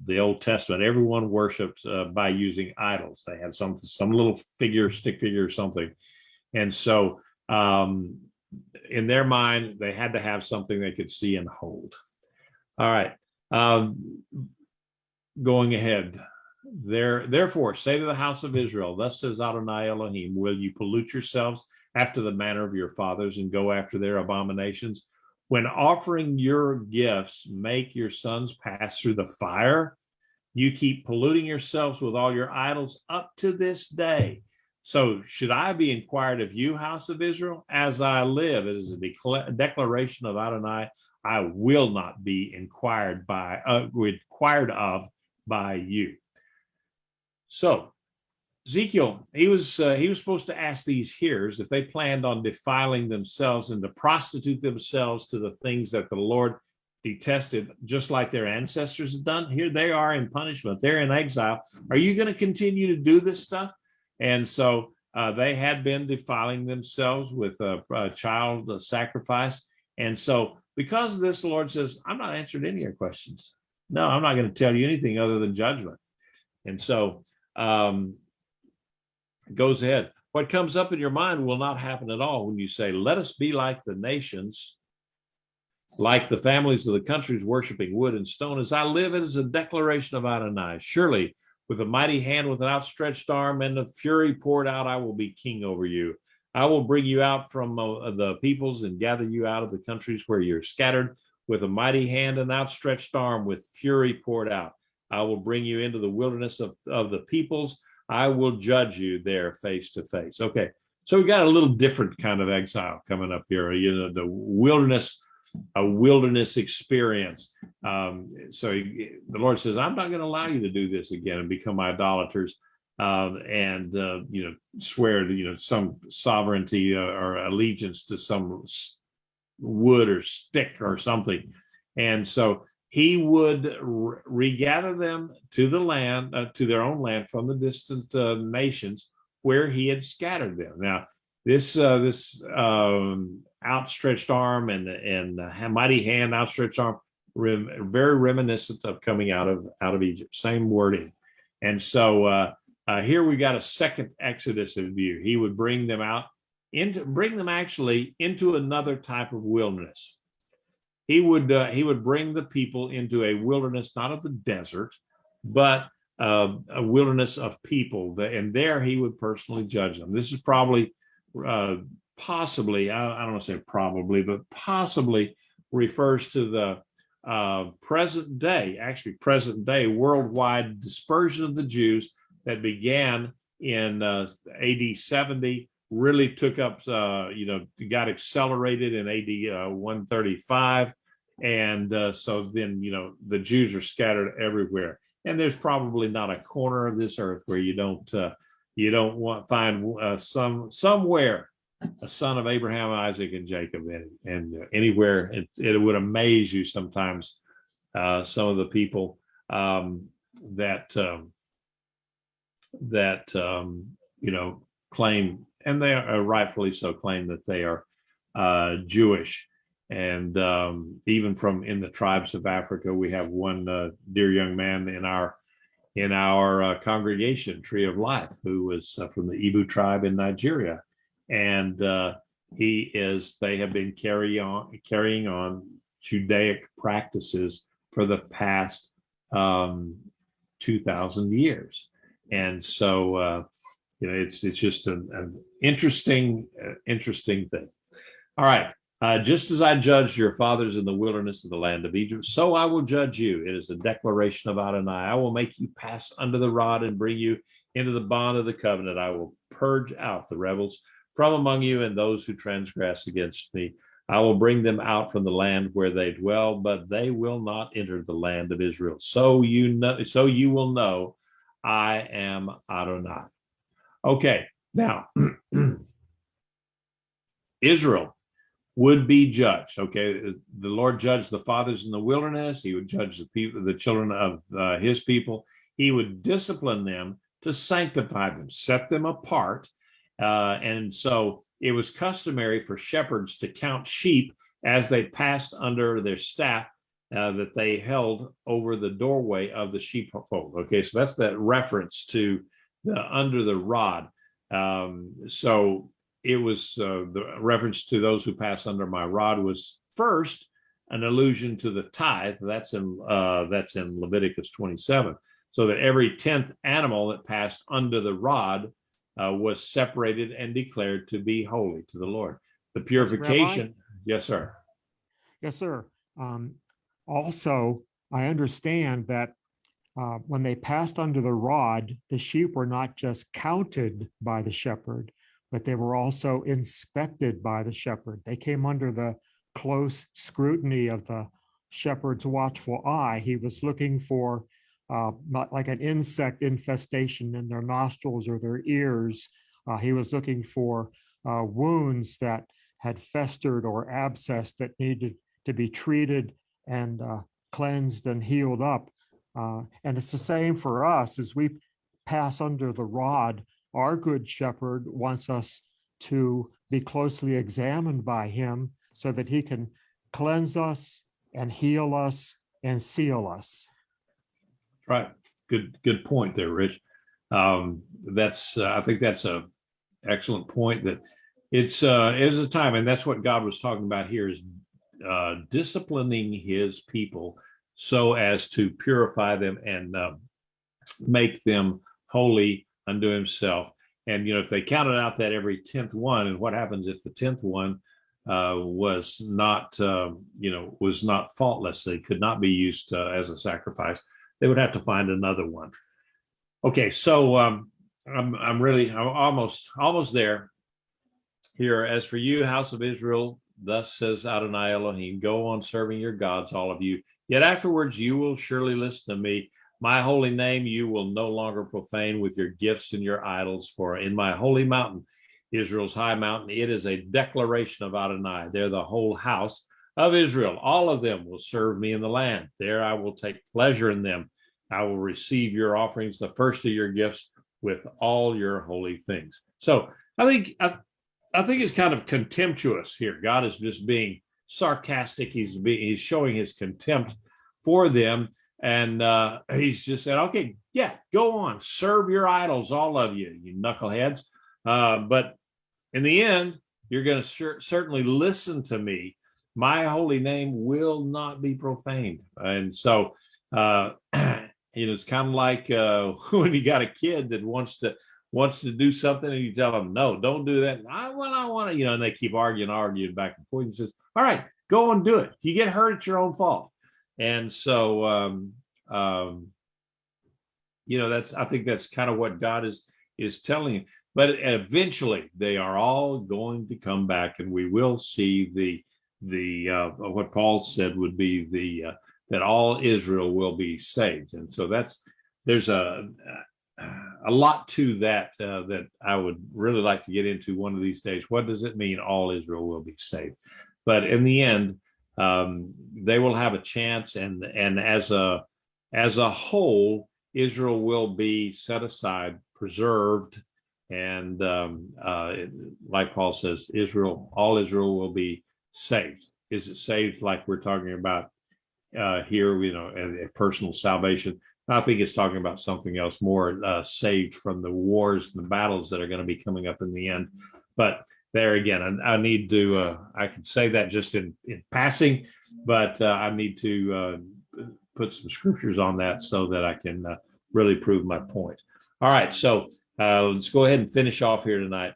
the Old Testament, everyone worshipped by using idols. They had some little stick figure or something. And so in their mind, they had to have something they could see and hold. All right. Going ahead. Therefore, say to the house of Israel, thus says Adonai Elohim, will you pollute yourselves after the manner of your fathers and go after their abominations? When offering your gifts, make your sons pass through the fire. You keep polluting yourselves with all your idols up to this day. So should I be inquired of you, house of Israel? As I live, it is a declaration of Adonai, I will not be inquired of by you. So Ezekiel, he was supposed to ask these hearers if they planned on defiling themselves and to prostitute themselves to the things that the Lord detested, just like their ancestors had done. Here they are in punishment. They're in exile. Are you going to continue to do this stuff? And so they had been defiling themselves with a child sacrifice. And so because of this, the Lord says, I'm not answering any of your questions. No, I'm not going to tell you anything other than judgment. And so it goes ahead. What comes up in your mind will not happen at all when you say, let us be like the nations, like the families of the countries worshiping wood and stone. As I live, it is a declaration of Adonai. Surely, with a mighty hand, with an outstretched arm, and the fury poured out, I will be king over you. I will bring you out from the peoples and gather you out of the countries where you're scattered. With a mighty hand and outstretched arm, with fury poured out, I will bring you into the wilderness of the peoples. I will judge you there face to face. Okay, so we got a little different kind of exile coming up here. The wilderness, a wilderness experience. So the Lord says, I'm not going to allow you to do this again and become idolaters and swear to some sovereignty or allegiance to some wood or stick or something. And so he would regather them to the land, to their own land from the distant nations where he had scattered them. Now, this outstretched arm and mighty hand, outstretched arm, very reminiscent of coming out of Egypt. Same wording. And so here we got a second Exodus in view. He would bring them actually into another type of wilderness. He would bring the people into a wilderness, not of the desert, but a wilderness of people. And there he would personally judge them. This is probably, possibly, I don't want to say probably, but possibly refers to the present day worldwide dispersion of the Jews that began in AD 70. Really took up, got accelerated in AD 135. And so then, the Jews are scattered everywhere. And there's probably not a corner of this earth where you don't find somewhere a son of Abraham, Isaac, and Jacob. And anywhere, it would amaze you sometimes, some of the people that claim, and they are rightfully so, claim that they are Jewish. And even from in the tribes of Africa, we have one dear young man in our congregation, Tree of Life, who was from the Igbo tribe in Nigeria. And they have been carrying on Judaic practices for the past 2,000 years. And so, it's just an interesting thing. All right. Just as I judged your fathers in the wilderness of the land of Egypt, so I will judge you. It is a declaration of Adonai. I will make you pass under the rod and bring you into the bond of the covenant. I will purge out the rebels from among you and those who transgress against me. I will bring them out from the land where they dwell, but they will not enter the land of Israel. So you will know I am Adonai. Okay, now Israel would be judged. Okay, the Lord judged the fathers in the wilderness. He would judge the children of his people. He would discipline them to sanctify them, set them apart. And so it was customary for shepherds to count sheep as they passed under their staff that they held over the doorway of the sheepfold. Okay, so that's that reference to the under the rod. So it was the reference to those who pass under my rod was first an allusion to the tithe. That's in Leviticus 27. So that every 10th animal that passed under the rod was separated and declared to be holy to the Lord. The purification. Yes, sir. Yes, sir. Also, I understand that when they passed under the rod, the sheep were not just counted by the shepherd, but they were also inspected by the shepherd. They came under the close scrutiny of the shepherd's watchful eye. He was looking for not like an insect infestation in their nostrils or their ears. He was looking for wounds that had festered or abscessed that needed to be treated and cleansed and healed up. And it's the same for us as we pass under the rod. Our good shepherd wants us to be closely examined by him so that he can cleanse us and heal us and seal us. Right. Good point there, Rich. I think that's a excellent point, that it is a time, and that's what God was talking about here, is disciplining his people so as to purify them and make them holy unto himself. And, if they counted out that every 10th one, and what happens if the 10th one was not faultless, they could not be used as a sacrifice, they would have to find another one. Okay, so I'm almost there here. As for you, house of Israel, thus says Adonai Elohim, go on serving your gods, all of you. Yet afterwards you will surely listen to me. My holy name you will no longer profane with your gifts and your idols, for in my holy mountain, Israel's high mountain, it is a declaration of Adonai. There the whole house of Israel, all of them, will serve me in the land. There I will take pleasure in them. I will receive your offerings, the first of your gifts, with all your holy things. So I think it's kind of contemptuous here. God is just being sarcastic. He's showing his contempt for them. And he's just said, okay, yeah, go on, serve your idols, all of you, you knuckleheads. But in the end, you're going to certainly listen to me. My holy name will not be profaned. And so, it's kind of like when you got a kid that wants to do something, and you tell them, no, don't do that. I want to, and they keep arguing back and forth. He says, all right, go and do it. If you get hurt, it's your own fault. And so, I think that's kind of what God is telling you. But eventually, they are all going to come back, and we will see the what Paul said would be that all Israel will be saved. And so there's a lot to that that I would really like to get into one of these days. What does it mean all Israel will be saved? But in the end, they will have a chance, and as a whole, Israel will be set aside, preserved, and like Paul says, all Israel will be saved. Is it saved like we're talking about here? A personal salvation. I think it's talking about something else, more saved from the wars and the battles that are going to be coming up in the end. But there again, I need to, I can say that just in passing, but I need to put some scriptures on that so that I can really prove my point. All right, so let's go ahead and finish off here tonight.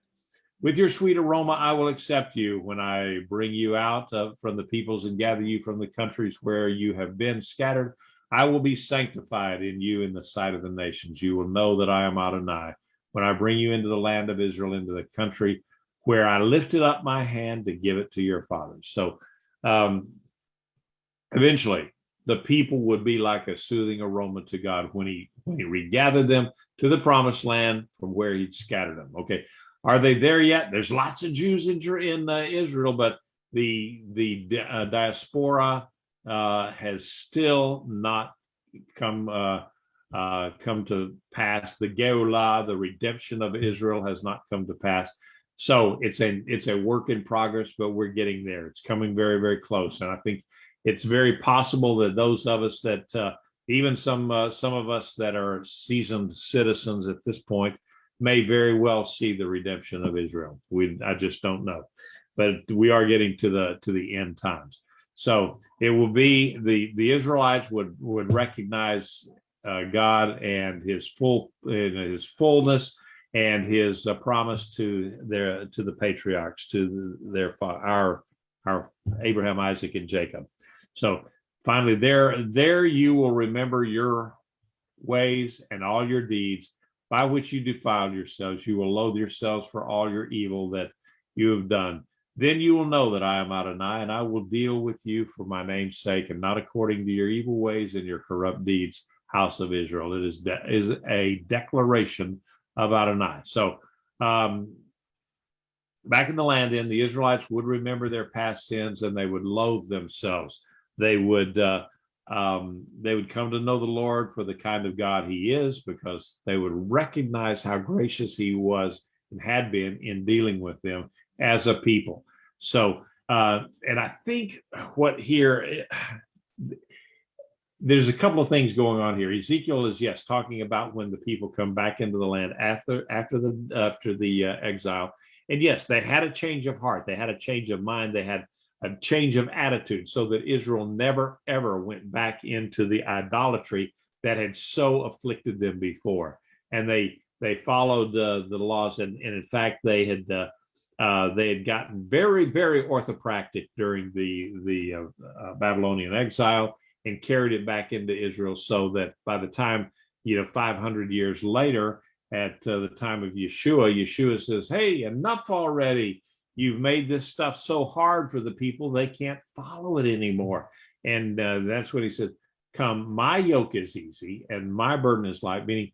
With your sweet aroma, I will accept you when I bring you out from the peoples and gather you from the countries where you have been scattered. I will be sanctified in you in the sight of the nations. You will know that I am Adonai when I bring you into the land of Israel, into the country where I lifted up my hand to give it to your fathers. So eventually, the people would be like a soothing aroma to God when he regathered them to the promised land from where he'd scattered them. Okay. Are they there yet? There's lots of Jews in Israel, but the diaspora has still not come to pass. The Geulah, the redemption of Israel, has not come to pass. So it's a work in progress, but we're getting there. It's coming very, very close, and I think it's very possible that those of us that even some of us that are seasoned citizens at this point may very well see the redemption of Israel. I just don't know, but we are getting to the end times. So it will be the Israelites would recognize God and his fullness and his promise to the patriarchs, to our Abraham, Isaac, and Jacob. So finally, there you will remember your ways and all your deeds by which you defiled yourselves. You will loathe yourselves for all your evil that you have done. Then you will know that I am Adonai, and I will deal with you for my name's sake, and not according to your evil ways and your corrupt deeds, house of Israel. It is a declaration of Adonai. So back in the land, then, the Israelites would remember their past sins, and they would loathe themselves. They would come to know the Lord for the kind of God he is, because they would recognize how gracious he was and had been in dealing with them as a people. So And I think what here, there's a couple of things going on here. Ezekiel is, yes, talking about when the people come back into the land after the exile. And yes, they had a change of heart. They had a change of mind. They had a change of attitude, so that Israel never, ever went back into the idolatry that had so afflicted them before. And they followed the laws, and in fact, they had gotten very, very orthopractic during the Babylonian exile, and carried it back into Israel, so that by the time, 500 years later, at the time of Yeshua says, "Hey, enough already. You've made this stuff so hard for the people, they can't follow it anymore." And that's what he said, "Come, my yoke is easy and my burden is light," meaning,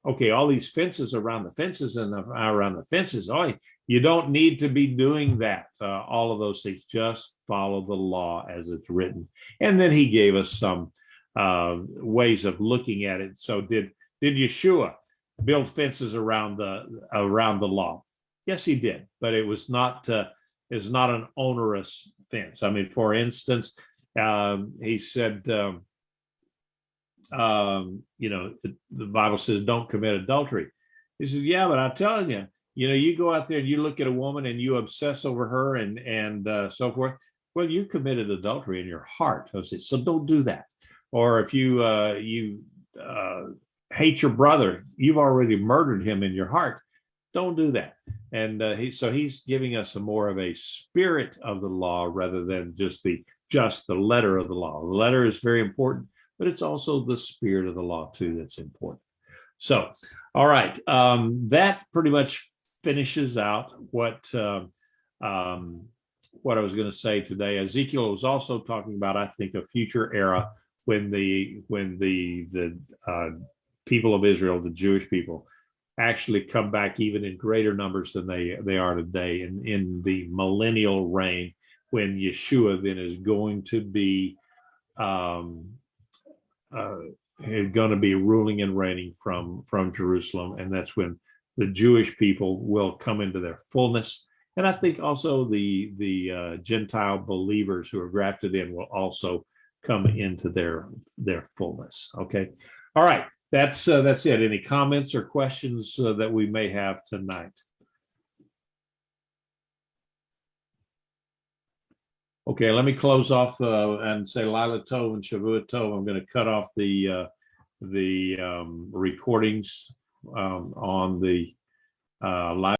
okay, all these fences around the fences and around the fences, oh, you don't need to be doing that. All of those things, just follow the law as it's written. And then he gave us some ways of looking at it. So did Yeshua build fences around the law? Yes, he did, but it was not an onerous fence. I mean, for instance, he said, the Bible says, "Don't commit adultery." He says, "Yeah, but I'm telling you, you go out there and you look at a woman and you obsess over her and so forth. Well, you committed adultery in your heart." I said, so don't do that. Or if you hate your brother, you've already murdered him in your heart. Don't do that. And he's giving us more of a spirit of the law rather than just the letter of the law. The letter is very important, but it's also the spirit of the law too that's important. So, all right, that pretty much finishes out what I was going to say today. Ezekiel was also talking about, I think, a future era when the people of Israel, the Jewish people, actually come back even in greater numbers than they are today in the millennial reign, when Yeshua then is going to be ruling and reigning from Jerusalem. And that's when the Jewish people will come into their fullness. And I think also the Gentile believers who are grafted in will also come into their fullness. Okay. All right. That's it. Any comments or questions that we may have tonight? Okay, let me close off and say Lila Tov and Shavua Tov. I'm going to cut off the recordings on the live